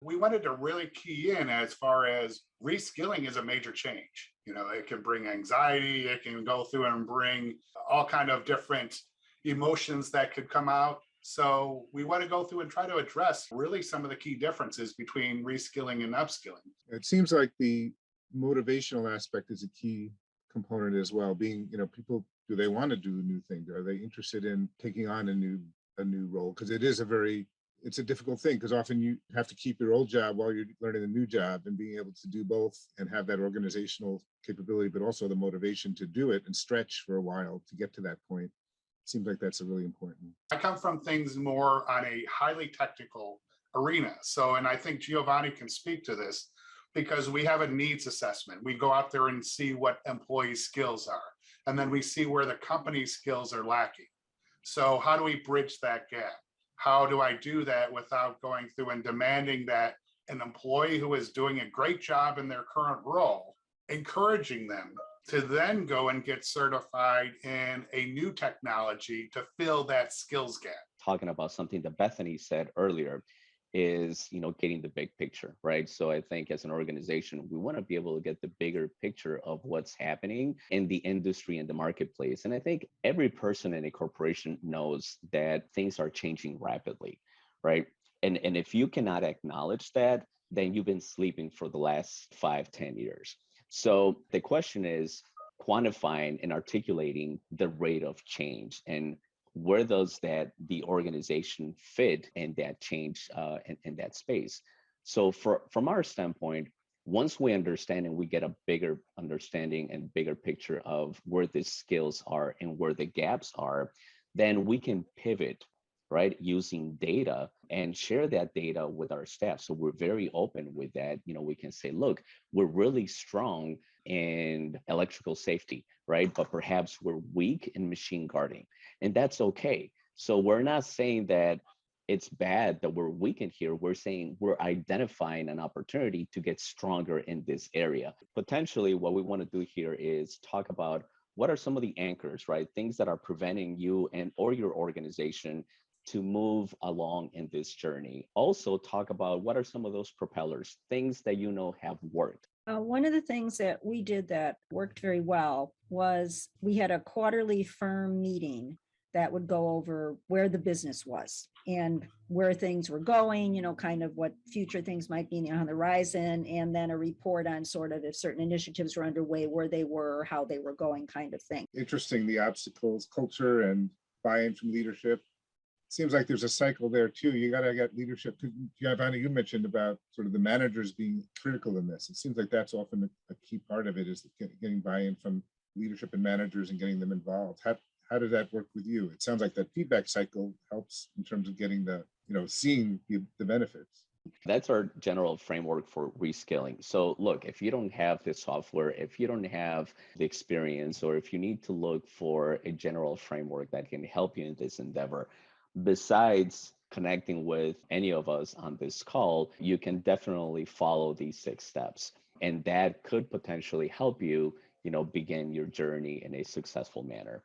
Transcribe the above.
We wanted to really key in as far as reskilling is a major change. It can bring anxiety, it can go through and bring all kind of different emotions that could come out. So we want to go through and try to address really some of the key differences between reskilling and upskilling. It seems like the motivational aspect is a key component as well. Being, people, do they want to do a new thing? Are they interested in taking on a new role? Because it's a difficult thing, because often you have to keep your old job while you're learning a new job, and being able to do both and have that organizational capability, but also the motivation to do it and stretch for a while to get to that point. Seems like that's a really important. I come from things more on a highly technical arena. So, and I think Giovanni can speak to this because we have a needs assessment. We go out there and see what employee skills are, and then we see where the company's skills are lacking. So how do we bridge that gap? How do I do that without going through and demanding that an employee who is doing a great job in their current role, encouraging them to then go and get certified in a new technology to fill that skills gap? Talking about something that Bethany said earlier is, getting the big picture, right? So I think as an organization, we want to be able to get the bigger picture of what's happening in the industry and the marketplace. And I think every person in a corporation knows that things are changing rapidly, right? And if you cannot acknowledge that, then you've been sleeping for the last 5-10 years. So the question is quantifying and articulating the rate of change, and where does the organization fit in that change in that space. So from our standpoint, once we understand and we get a bigger understanding and bigger picture of where the skills are and where the gaps are, then we can pivot, right, using data and share that data with our staff. So we're very open with that. We can say, look, we're really strong in electrical safety, right? But perhaps we're weak in machine guarding, and that's okay. So we're not saying that it's bad that we're weak in here. We're saying we're identifying an opportunity to get stronger in this area. Potentially, what we want to do here is talk about what are some of the anchors, right? Things that are preventing you and or your organization to move along in this journey. Also talk about what are some of those propellers, things that have worked. One of the things that we did that worked very well was we had a quarterly firm meeting that would go over where the business was and where things were going, kind of what future things might be on the horizon, and then a report on sort of if certain initiatives were underway, where they were, how they were going, kind of thing. Interesting, the obstacles, culture, and buy-in from leadership. Seems like there's a cycle there too. You got to get leadership. Giovanni, you mentioned about sort of the managers being critical in this. It seems like that's often a key part of it, is getting buy-in from leadership and managers and getting them involved. How does that work with you? It sounds like that feedback cycle helps in terms of getting seeing the benefits. That's our general framework for reskilling. So look, if you don't have the software, if you don't have the experience, or if you need to look for a general framework that can help you in this endeavor, besides connecting with any of us on this call, you can definitely follow these 6 steps. And that could potentially help you, begin your journey in a successful manner.